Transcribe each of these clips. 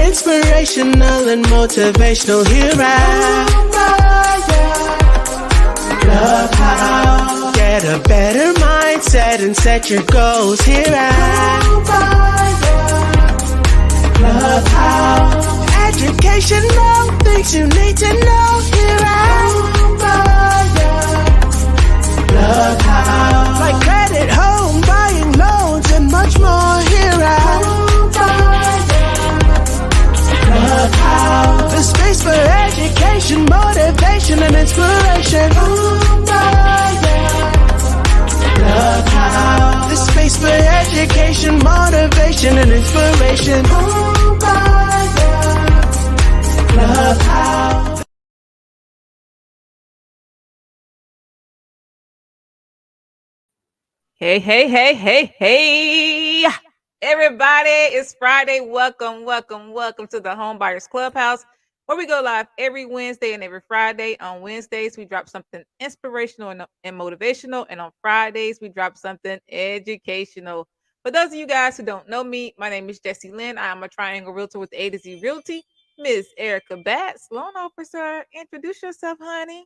inspirational and motivational here at Clubhouse. Get a better mindset and set your goals here at Clubhouse. Educational things you need to know here at Clubhouse. Like credit, home, buying loans, and much more here at Clubhouse. The space for education, motivation, and inspiration. Clubhouse. The space for education, motivation, and inspiration. Clubhouse. Hey, hey, hey, hey, hey, everybody, it's Friday. Welcome to the Home Buyers Clubhouse, where we go live every Wednesday and every Friday. On Wednesdays, we drop something inspirational and motivational, and on Fridays, we drop something educational. For those of you guys who don't know me, my name is Jessie Lynn. I am a Triangle Realtor with A to Z Realty. Ms. Erica Batts, loan officer, introduce yourself, honey.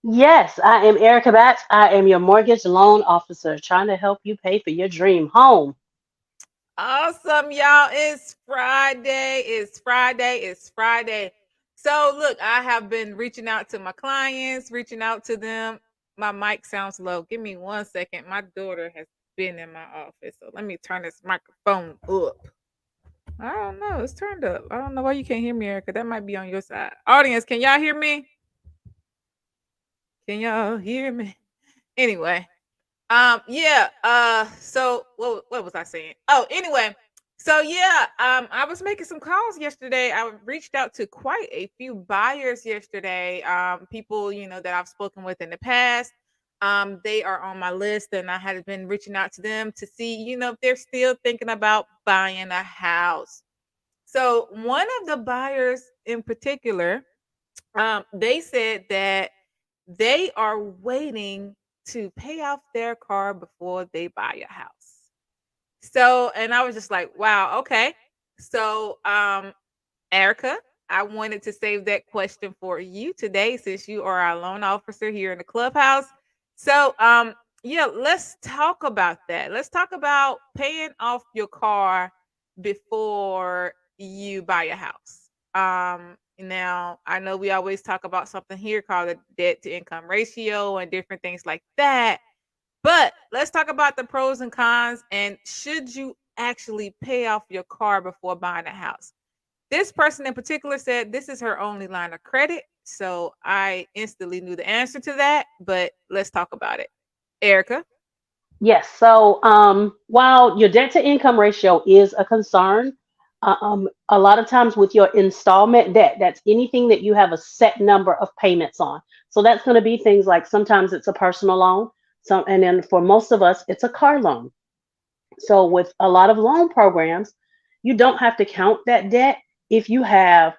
Yes, I am Erica Batts. I am your mortgage loan officer trying to help you pay for your dream home. Awesome, y'all. It's Friday. So, look, I have been reaching out to my clients, reaching out to them. My mic sounds low. Give me 1 second. My daughter has been in my office. So, let me turn this microphone up. I don't know. It's turned up. I don't know why you can't hear me, Erica. That might be on your side. Audience, can y'all hear me? Can y'all hear me? Anyway, so what was I saying? Oh, anyway, so yeah, I was making some calls yesterday. I reached out to quite a few buyers yesterday. People, that I've spoken with in the past. They are on my list, and I had been reaching out to them to see, if they're still thinking about buying a house. So one of the buyers in particular, they said that they are waiting to pay off their car before they buy a house. So, and I was just like, wow, okay. So, Erica, I wanted to save that question for you today since you are our loan officer here in the clubhouse. So, let's talk about that. Let's talk about paying off your car before you buy a house. Now, I know we always talk about something here called the debt to income ratio and different things like that. But let's talk about the pros and cons, and should you actually pay off your car before buying a house? This person in particular said this is her only line of credit. So I instantly knew the answer to that, but let's talk about it. Erica? Yes, so while your debt to income ratio is a concern, a lot of times with your installment debt, that's anything that you have a set number of payments on. So that's going to be things like sometimes it's a personal loan, and then for most of us, it's a car loan. So with a lot of loan programs, you don't have to count that debt if you have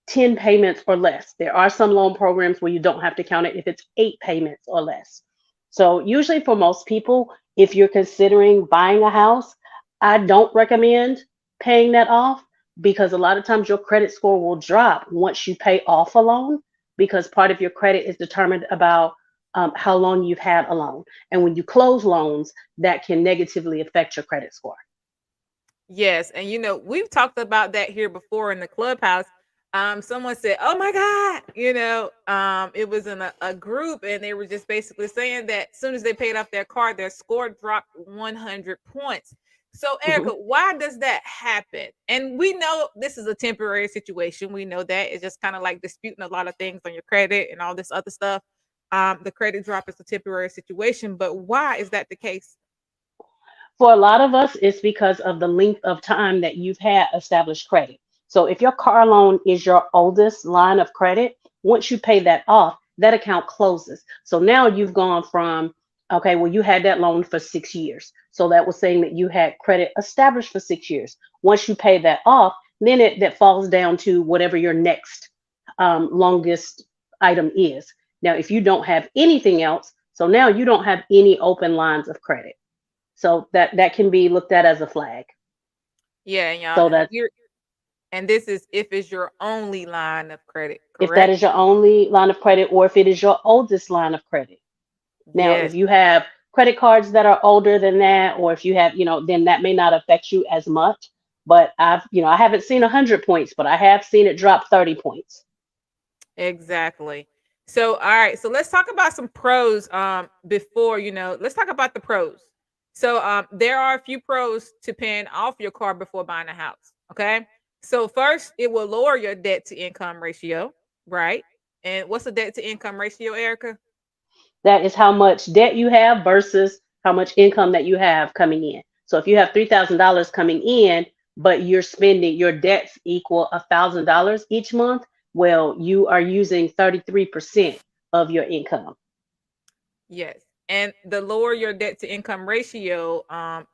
10 payments or less. There are some loan programs where you don't have to count it if it's 8 payments or less. So usually for most people, if you're considering buying a house, I don't recommend paying that off because a lot of times your credit score will drop once you pay off a loan because part of your credit is determined about how long you've had a loan. And when you close loans, that can negatively affect your credit score. Yes. And we've talked about that here before in the clubhouse. Someone said, oh my God, it was in a group and they were just basically saying that as soon as they paid off their car, their score dropped 100 points. So Erica, why does that happen? And we know this is a temporary situation. We know that it's just kind of like disputing a lot of things on your credit and all this other stuff. The credit drop is a temporary situation, but why is that the case? For a lot of us, it's because of the length of time that you've had established credit. So if your car loan is your oldest line of credit, once you pay that off, that account closes. So now you've gone from, okay, well, you had that loan for 6 years. So that was saying that you had credit established for 6 years. Once you pay that off, then that falls down to whatever your next longest item is. Now, if you don't have anything else, so now you don't have any open lines of credit. So that can be looked at as a flag. Yeah, y'all. So that's And this is if it's your only line of credit, If that correct? is your only line of credit, or if it is your oldest line of credit. Now, if Yes. you have credit cards that are older than that, or if you have, then that may not affect you as much. But I haven't seen 100 points, but I have seen it drop 30 points. Exactly. So, all right. So let's talk about some pros. Before let's talk about the pros. So, there are a few pros to paying off your car before buying a house. Okay. So first, it will lower your debt to income ratio, right? And what's the debt to income ratio, Erica? That is how much debt you have versus how much income that you have coming in. So if you have $3,000 coming in, but you're spending your debts equal $1,000 each month, well, you are using 33% of your income. Yes. And the lower your debt to income ratio,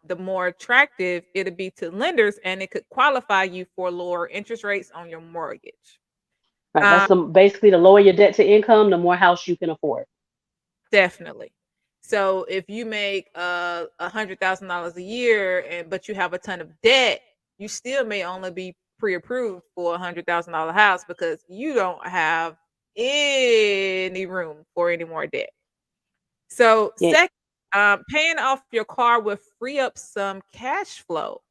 the more attractive it'll be to lenders, and it could qualify you for lower interest rates on your mortgage. Right? Um, Basically the lower your debt to income, the more house you can afford. Definitely. So if you make $100,000 a year, and but you have a ton of debt, you still may only be pre-approved for $100,000 house because you don't have any room for any more debt. So Yeah. second, paying off your car will free up some cash flow,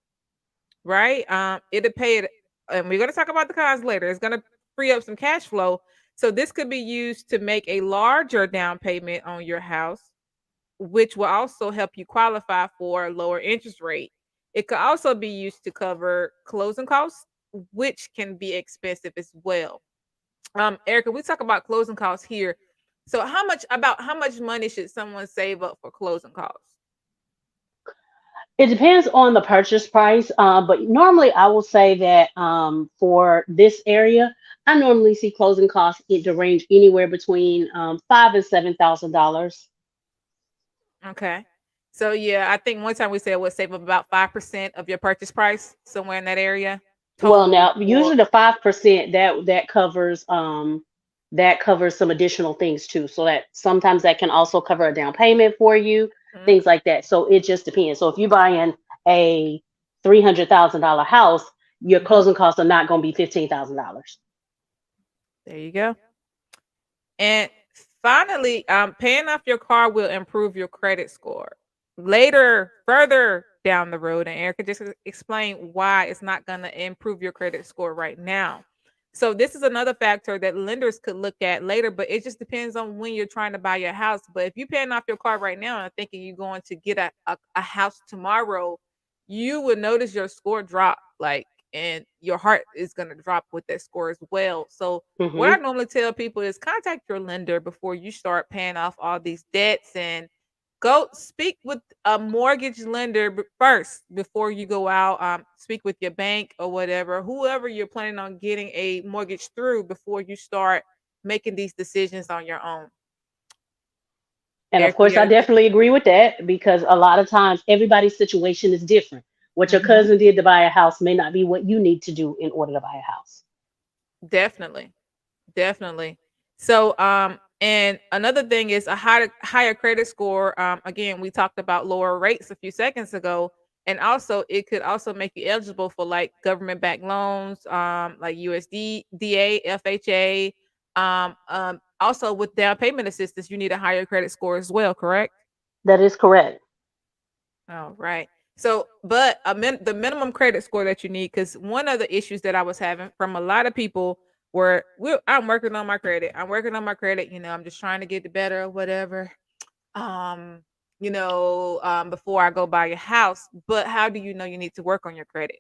right? It'll pay it, and we're gonna talk about the cons later. It's gonna free up some cash flow. So this could be used to make a larger down payment on your house, which will also help you qualify for a lower interest rate. It could also be used to cover closing costs, which can be expensive as well. Erica, we talk about closing costs here. So how much money should someone save up for closing costs? It depends on the purchase price, but normally I will say that for this area, I normally see closing costs to range anywhere between $5,000 and $7,000. Okay. So yeah, I think one time we said we'll save up about 5% of your purchase price, somewhere in that area, Well, total now for. usually the 5% that covers some additional things too. So that sometimes that can also cover a down payment for you, Mhm. things like that. So it just depends. So if you're buying a $300,000 house, your Mhm. closing costs are not going to be $15,000. There you go. And finally, paying off your car will improve your credit score. Later, further down the road, and Erica just explain why it's not going to improve your credit score right now. So this is another factor that lenders could look at later, but it just depends on when you're trying to buy your house. But if you're paying off your car right now and thinking you're going to get a house tomorrow, you would notice your score drop, like, and your heart is going to drop with that score as well. So what I Hmm. normally tell people is contact your lender before you start paying off all these debts, and go speak with a mortgage lender first before you go out. Speak with your bank or whatever, whoever you're planning on getting a mortgage through before you start making these decisions on your own. And of Erica, you course, got I anything? definitely agree with that because a lot of times everybody's situation is different. What your Hmm. cousin did to buy a house may not be what you need to do in order to buy a house. Definitely. Definitely. So, and another thing is a higher credit score. Again, we talked about lower rates a few seconds ago, and also it could also make you eligible for like government backed loans, like USD, DA, FHA. Also with down payment assistance, you need a higher credit score as well, correct? That is correct. Oh, right. So, but the minimum credit score that you need, because one of the issues that I was having from a lot of people were, I'm working on my credit. I'm working on my credit. I'm just trying to get it better or whatever. Um, before I go buy a house. But how do you know you need to work on your credit?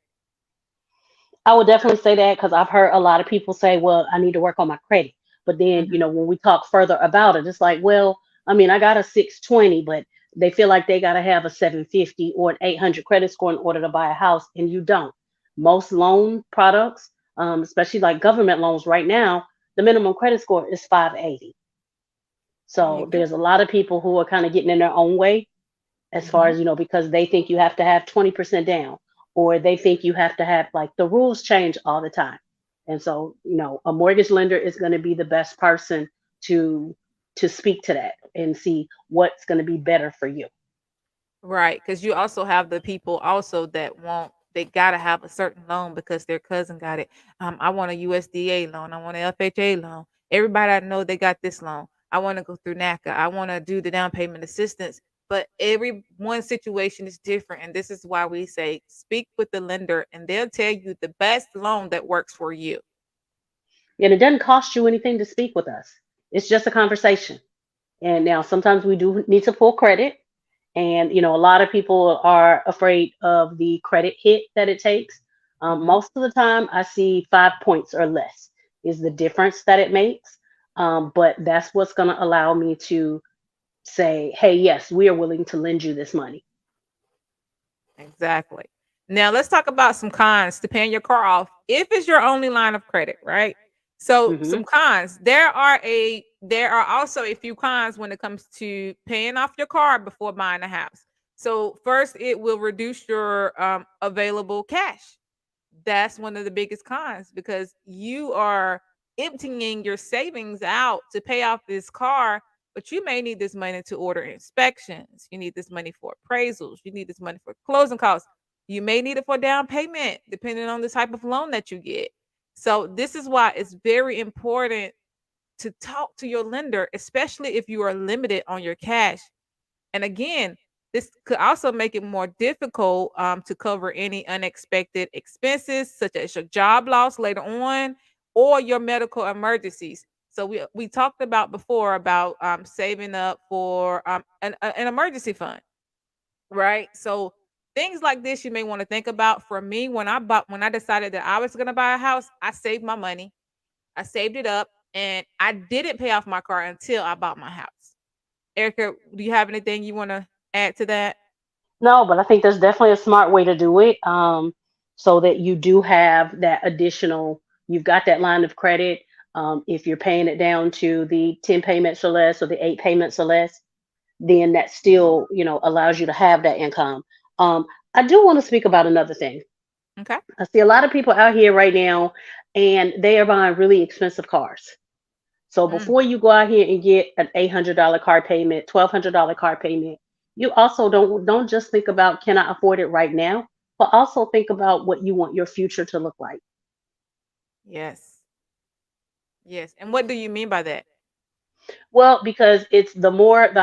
I would definitely say that because I've heard a lot of people say, well, I need to work on my credit. But then, Mhm. when we talk further about it, it's like, well, I mean, I got a 620, but they feel like they got to have a 750 or an 800 credit score in order to buy a house, and you don't. Most loan products, especially like government loans right now, the minimum credit score is 580. There you So go. there's a lot of people who are kind of getting in their own way as far Hmm. as because they think you have to have 20% down, or they think you have to have, like, the rules change all the time. And so a mortgage lender is going to be the best person to speak to that and see what's going to be better for you. Right, because you also have the people also that they gotta have a certain loan because their cousin got it. I want a USDA loan. I want an FHA loan. Everybody I know they got this loan. I want to go through NACA. I want to do the down payment assistance. But every one situation is different, and this is why we say speak with the lender, and they'll tell you the best loan that works for you. And it doesn't cost you anything to speak with us. It's just a conversation. And now sometimes we do need to pull credit. And, a lot of people are afraid of the credit hit that it takes. Hmm. Most of the time, I see 5 points or less is the difference that it makes. But that's what's going to allow me to say, hey, yes, we are willing to lend you this money. Exactly. Now let's talk about some cons to paying your car off if it's your only line of credit, right? So Hmm. some cons. There are also a few cons when it comes to paying off your car before buying a house. So first, it will reduce your available cash. That's one of the biggest cons because you are emptying your savings out to pay off this car, but you may need this money to order inspections. You need this money for appraisals. You need this money for closing costs. You may need it for down payment, depending on the type of loan that you get. So, this is why it's very important to talk to your lender, especially if you are limited on your cash. And again, this could also make it more difficult to cover any unexpected expenses, such as your job loss later on or your medical emergencies. So we talked about before about saving up for an emergency fund, right? So things like this you may want to think about. For me, when I decided that I was going to buy a house, I saved my money, I saved it up, and I didn't pay off my car until I bought my house. Erica, do you have anything you want to add to that? No, but I think there's definitely a smart way to do it, so that you do have that additional, you've got that line of credit. If you're paying it down to the 10 payments or less or the 8 payments or less, then that still, allows you to have that income. Um, I do want to speak about another thing. Okay. I see a lot of people out here right now, and they are buying really expensive cars. So Mm, before you go out here and get an $800 car payment, $1,200 car payment, you also don't just think about can I afford it right now, but also think about what you want your future to look like. yes. Yes. And what do you mean by that? Well, because it's the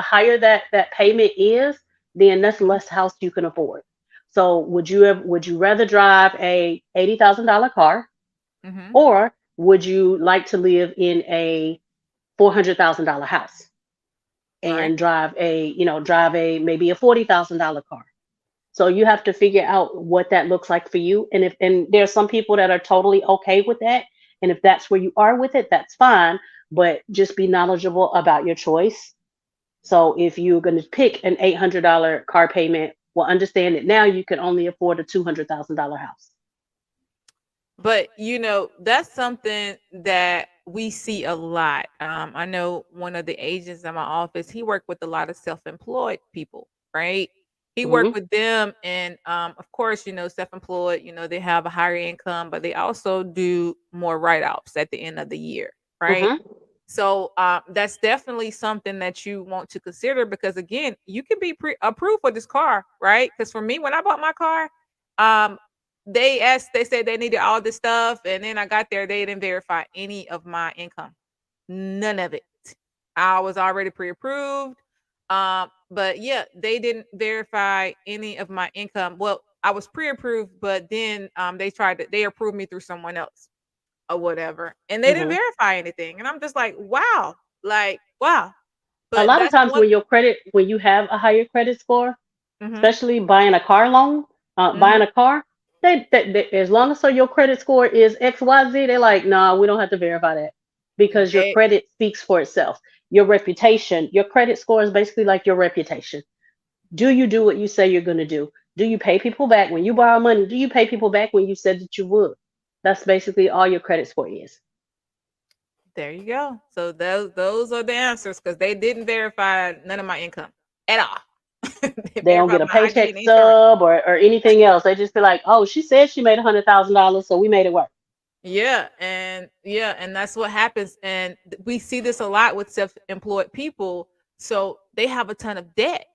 higher that payment is, then that's Mhm. less house you can afford. So would you rather drive a $80,000 car, Mhm. or would you like to live in a $400,000 house Right. and drive a maybe a $40,000 car? So you have to figure out what that looks like for you. And there are some people that are totally okay with that. And if that's where you are with it, that's fine. But just be knowledgeable about your choice. So if you're going to pick an $800 car payment, well, understand that now you can only afford a $200,000 house. But that's something that we see a lot. I know one of the agents in my office, he worked with a lot of self-employed people, right? He worked Hmm. with them, and of course, self-employed, they have a higher income, but they also do more write-offs at the end of the year, right? Hmm. So that's definitely something that you want to consider because again, you can be approved for this car, right? Because for me, when I bought my car, um, they said they needed all this stuff, and then I got there, they didn't verify any of my income, none of it. I was already pre-approved, but yeah, they didn't verify any of my income. Well, I was pre-approved, but then they approved me through someone else or whatever, and they didn't Hmm. verify anything. And I'm just like, wow. A But lot of that's times one. when you have a higher credit score, Mhm. especially buying a car loan, buying Mhm. a car, as long as your credit score is XYZ, they're like, nah, we don't have to verify that because your They credit speaks for itself. Your reputation, your credit score is basically like your reputation. Do you do what you say you're going to do? Do you pay people back when you borrow money? Do you pay people back when you said that you would? That's basically all your credit score is. There you go. So those are the answers because they didn't verify none of my income at all. They They don't verified get a my ID paycheck and insurance. stub or anything else. They just be like, oh, she said she made $100,000, so we made it work. Yeah, and that's what happens. And we see this a lot with self-employed people. So they have a ton of debt,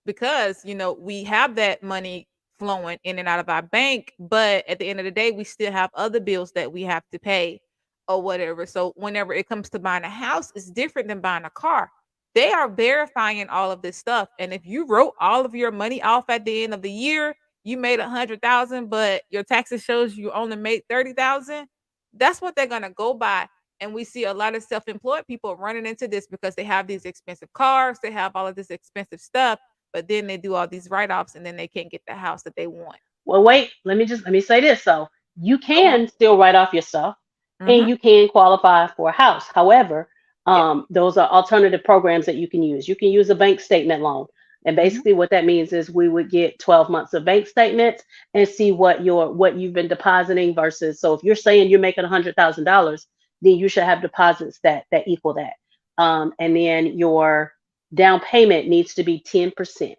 because we have that money flowing in and out of our bank, but at the end of the day, we still have other bills that we have to pay or whatever. So whenever it comes to buying a house, it's different than buying a car. They are verifying all of this stuff. And if you wrote all of your money off at the end of the year, you made 100,000, but your taxes shows you only made 30,000. That's what they're gonna go by. And we see a lot of self-employed people running into this because they have these expensive cars, they have all of this expensive stuff, but then they do all these write-offs and then they can't get the house that they want. Well, wait, let me say this. So you Go on. can still write off your stuff Mm-hmm. and you can qualify for a house. However, Yeah. those are alternative programs that you can use. You can use a bank statement loan. And Mm-hmm. basically what that means is we would get 12 months of bank statements and see what you've been depositing versus. So if you're saying you're making $100,000, then you should have deposits that equal that. And then your down payment needs to be 10% if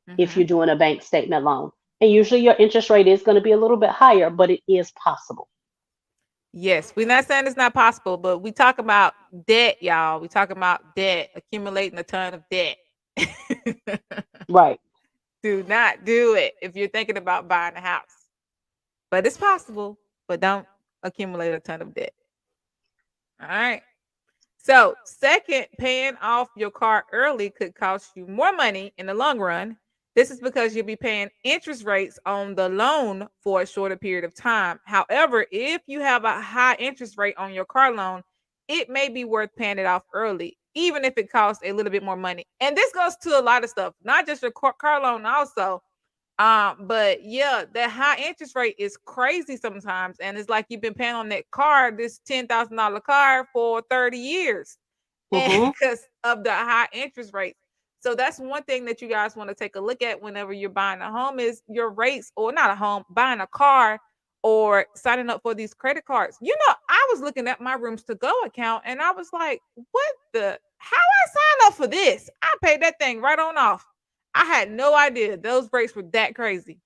Mm-hmm. you're doing a bank statement loan. And usually your interest rate is going to be a little bit higher, but it is possible. Yes, we're not saying it's not possible, but we talk about debt, y'all. We talk about debt, accumulating a ton of debt. Right. Do not do it if you're thinking about buying a house. But it's possible, but don't accumulate a ton of debt. All right. So, second, paying off your car early could cost you more money in the long run. This is because you'll be paying interest rates on the loan for a shorter period of time. However, if you have a high interest rate on your car loan, it may be worth paying it off early, even if it costs a little bit more money. And this goes to a lot of stuff, not just your car loan, also. But yeah, that high interest rate is crazy sometimes, and it's like you've been paying on that car, this $10,000 car, for 30 years, and Mm-hmm. because of the high interest rates. So that's one thing that you guys want to take a look at whenever you're buying a home is your rates, or not a home, buying a car or signing up for these credit cards. I was looking at my Rooms to Go account and I was like, how I sign up for this? I paid that thing right on off. I had no idea those rates were that crazy.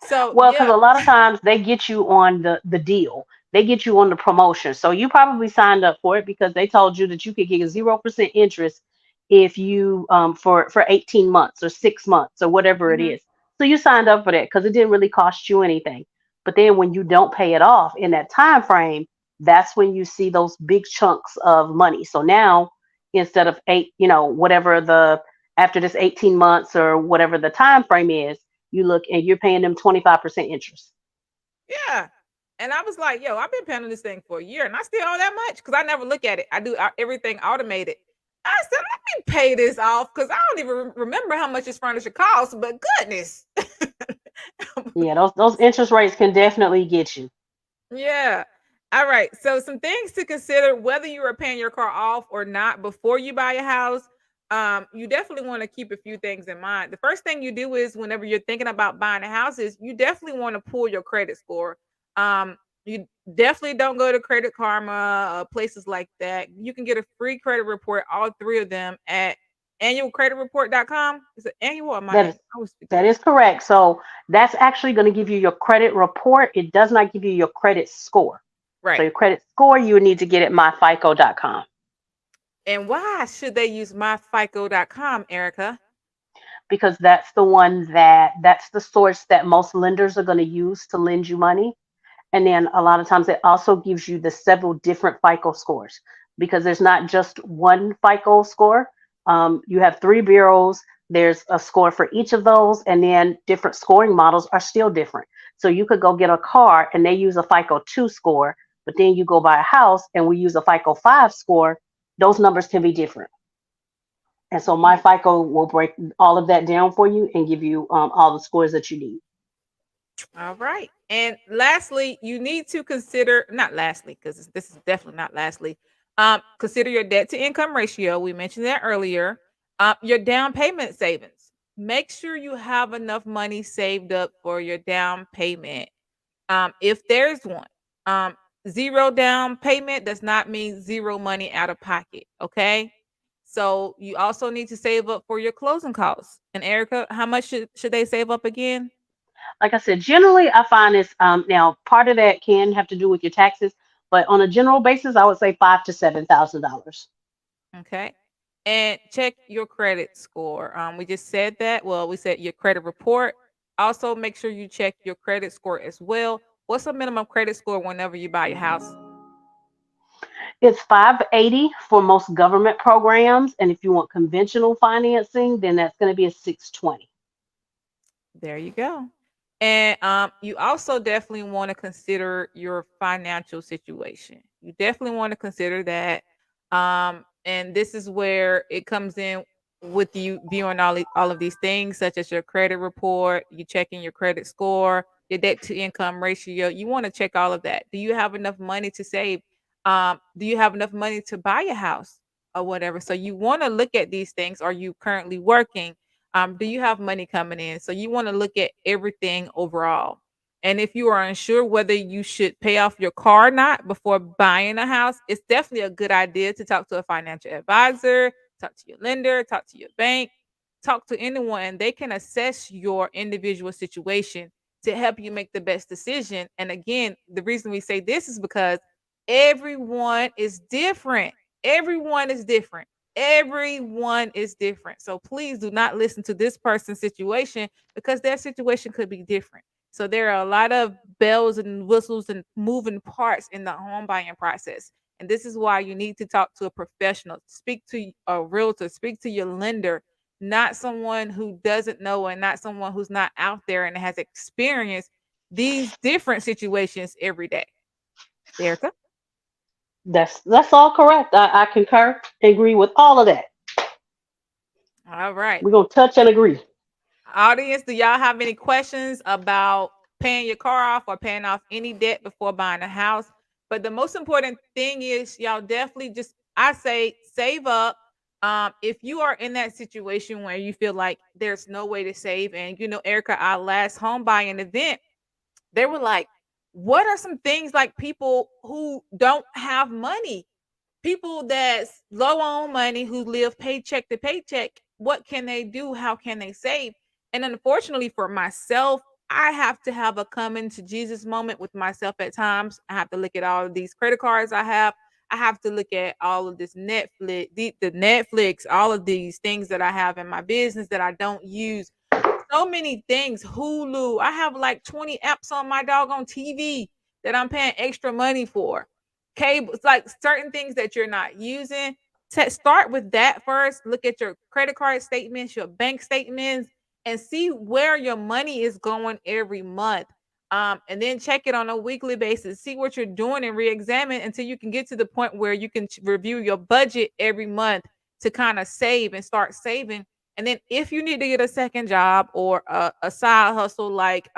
So Well, because yeah. a lot of times they get you on the deal. They get you on the promotion. So you probably signed up for it because they told you that you could get 0% interest if you for 18 months or 6 months or whatever it Mhm. is. So you signed up for that because it didn't really cost you anything. But then when you don't pay it off in that time frame, that's when you see those big chunks of money. So now instead of eight, whatever the after this 18 months or whatever the time frame is, you look and you're paying them 25% interest. Yeah. And I was like, yo, I've been paying this thing for a year and I still owe that much because I never look at it. I do everything automated. I said, let me pay this off because I don't even remember how much this furniture costs, but goodness. Yeah, those interest rates can definitely get you. Yeah. All right. So some things to consider whether you are paying your car off or not before you buy a house. You definitely want to keep a few things in mind. The first thing you do is whenever you're thinking about buying a house is you definitely want to pull your credit score. You definitely don't go to Credit Karma, places like that. You can get a free credit report, all three of them at annualcreditreport.com. Is it annual or my That is annual? I always forget. that is correct. So that's actually going to give you your credit report. It does not give you your credit score. So Right. your credit score you would need to get at myfico.com And why should they use myfico.com, Erica? because that's the source that most lenders are going to use to lend you money. And then a lot of times it also gives you the several different FICO scores because there's not just one FICO score. You have three bureaus. There's a score for each of those, and then different scoring models are still different. So you could go get a car and they use a FICO 2 score, but then you go buy a house and we use a FICO 5 score. Those numbers can be different. And so my FICO will break all of that down for you and give you all the scores that you need. All right. And lastly, you need to consider, not lastly, because this is definitely not lastly, consider your debt to income ratio. We mentioned that earlier. Your down payment savings. Make sure you have enough money saved up for your down payment. If there's one, zero down payment does not mean zero money out of pocket. Okay. So you also need to save up for your closing costs. And Erica, how much should they save up again? Like I said, generally I find it's now part of that can have to do with your taxes, but on a general basis, I would say $5,000 to $7,000. Okay. And check your credit score. We just said that. Well, we said your credit report. Also, make sure you check your credit score as well. What's a minimum credit score whenever you buy a house? It's 580 for most government programs, and if you want conventional financing, then that's going to be a 620. There you go. And you also definitely want to consider your financial situation. You definitely want to consider that. And this is where it comes in with you viewing all of these things, such as your credit report, you checking your credit score, your debt to income ratio. You want to check all of that. Do you have enough money to save? Do you have enough money to buy a house or whatever? So you want to look at these things. Are you currently working? Do you have money coming in? So you want to look at everything overall. And if you are unsure whether you should pay off your car or not before buying a house, it's definitely a good idea to talk to a financial advisor, talk to your lender, talk to your bank, talk to anyone, and they can assess your individual situation to help you make the best decision. And again, the reason we say this is because everyone is different. Everyone is different. Everyone is different. So please do not listen to this person's situation because their situation could be different. So there are a lot of bells and whistles and moving parts in the home buying process. And this is why you need to talk to a professional, speak to a realtor, speak to your lender, not someone who doesn't know and not someone who's not out there and has experienced these different situations every day. Erica? That's all correct. I concur, agree with all of that. All right. We're gonna touch and agree. Audience, do y'all have any questions about paying your car off or paying off any debt before buying a house? But the most important thing is y'all definitely just I say save up. If you are in that situation where you feel like there's no way to save, and Erica, our last home buying event, they were like, what are some things like people who don't have money? People that's low on money who live paycheck to paycheck, what can they do? How can they save? And unfortunately for myself, I have to have a coming to Jesus moment with myself at times. I have to look at all of these credit cards I have. I have to look at all of this Netflix, the Netflix, all of these things that I have in my business that I don't use. So many things. Hulu. I have like 20 apps on my doggone TV that I'm paying extra money for. Cables, like certain things that you're not using. Start with that first. Look at your credit card statements, your bank statements, and see where your money is going every month. And then check it on a weekly basis. See what you're doing and re-examine until you can get to the point where you can review your budget every month to kind of save and start saving. And then if you need to get a second job or a side hustle like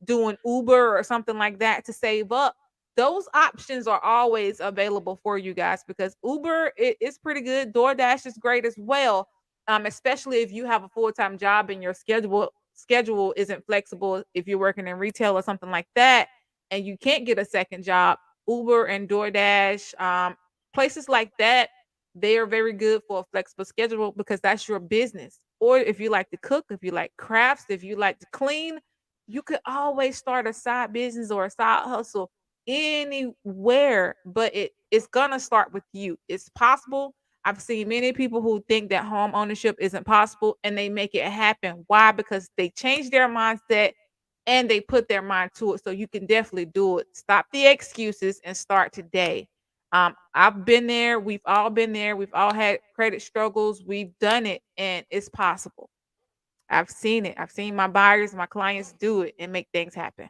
doing Uber or something like that to save up, those options are always available for you guys because Uber is pretty good. DoorDash is great as well. Especially if you have a full-time job and your schedule isn't flexible, if you're working in retail or something like that, and you can't get a second job, Uber and DoorDash, places like that, they are very good for a flexible schedule because that's your business. Or if you like to cook, if you like crafts, if you like to clean, you could always start a side business or a side hustle anywhere, but it's gonna start with you. It's possible. I've seen many people who think that home ownership isn't possible and they make it happen. Why? Because they change their mindset and they put their mind to it. So you can definitely do it. Stop the excuses and start today. I've been there. We've all been there. We've all had credit struggles. We've done it and it's possible. I've seen it. I've seen my buyers, my clients do it and make things happen.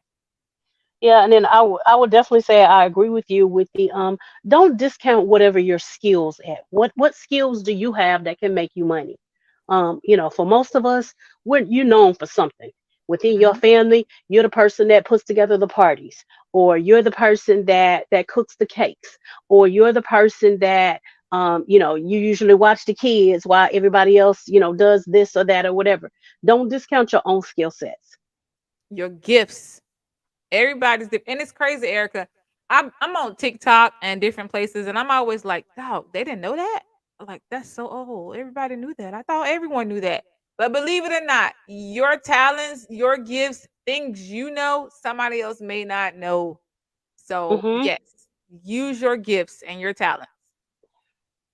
Yeah, and then I would definitely say I agree with you with the don't discount whatever your skills at. What skills do you have that can make you money? For most of us, you're known for something. Within your Mhm. family, you're the person that puts together the parties, or you're the person that cooks the cakes, or you're the person that you usually watch the kids while everybody else, does this or that or whatever. Don't discount your own skill sets. Your gifts. Everybody's different. And it's crazy, Erica. I'm on TikTok and different places, and I'm always like, "Dog, they didn't know that." I'm like, that's so old. Everybody knew that. I thought everyone knew that. But believe it or not, your talents, your gifts, things somebody else may not know. So Hmm. yes, use your gifts and your talents.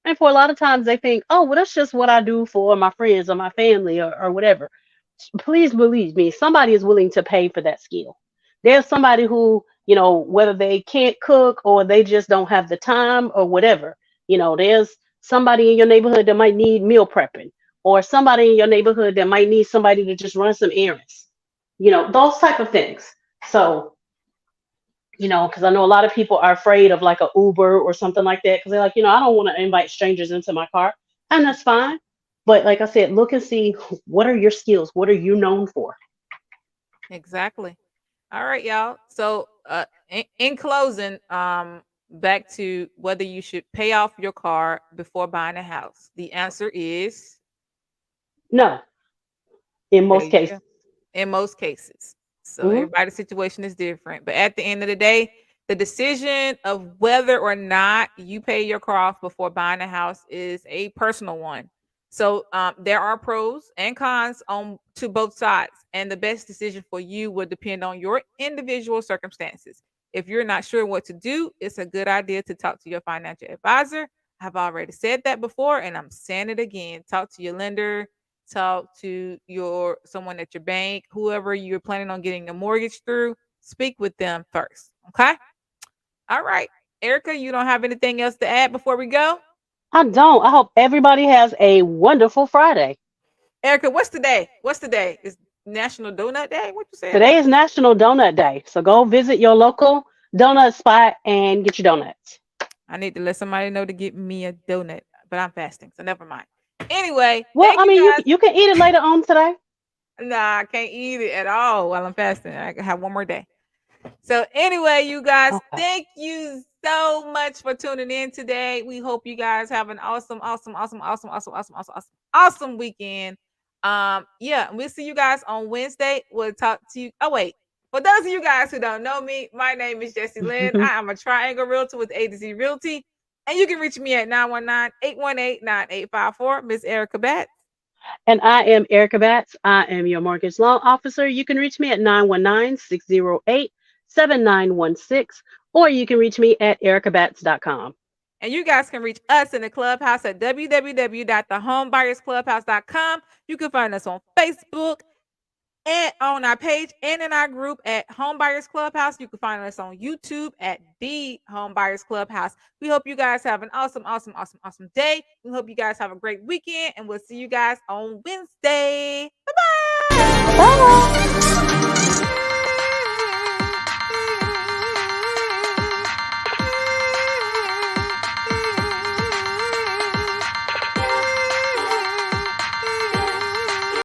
And for a lot of times they think, oh, well, that's just what I do for my friends or my family or whatever. please believe me, somebody is willing to pay for that skill. There's somebody who, whether they can't cook or they just don't have the time or whatever, there's somebody in your neighborhood that might need meal prepping, or somebody in your neighborhood that might need somebody to just run some errands, those type of things. So, because I know a lot of people are afraid of like a Uber or something like that because they're like, I don't want to invite strangers into my car, and that's fine. But like I said, look and see what are your skills, what are you known for. Exactly. All right, y'all. So, in closing, back to whether you should pay off your car before buying a house. The answer is No, in there most you cases. go. In most cases. So Hmm. everybody's situation is different. But at the end of the day, the decision of whether or not you pay your car off before buying a house is a personal one. So there are pros and cons on to both sides, and the best decision for you will depend on your individual circumstances. If you're not sure what to do, it's a good idea to talk to your financial advisor. I've already said that before, and I'm saying it again. Talk to your lender, talk to your someone at your bank, whoever you're planning on getting a mortgage through. Speak with them first. Okay. All right. Erica, you don't have anything else to add before we go? I don't. I hope everybody has a wonderful Friday. Erica, what's today? What's today? Is National Donut Day? What you said? Today is National Donut Day. So go visit your local donut spot and get your donuts. I need to let somebody know to get me a donut, but I'm fasting, so never mind. Anyway, Well, thank I you mean, guys. you can eat it later on today. Nah, I can't eat it at all while I'm fasting. I have one more day. So anyway, you guys, Okay. thank you so much for tuning in today. We hope you guys have an awesome weekend. Yeah, we'll see you guys on Wednesday. We'll talk to you. Oh wait, for those of you guys who don't know me, my name is Jessie Lynn. I am a triangle realtor with A to Z Realty, and you can reach me at 919-818-9854. Miss Erica Batts. And I am Erica Batts. I am your mortgage loan officer. You can reach me at 919-608-7916, or you can reach me at ericabats.com. And you guys can reach us in the clubhouse at www.thehomebuyersclubhouse.com. You can find us on Facebook and on our page and in our group at Home Buyers Clubhouse. You can find us on YouTube at The Home Buyers Clubhouse. We hope you guys have an awesome day. We hope you guys have a great weekend, and we'll see you guys on Wednesday. Bye-bye. Bye.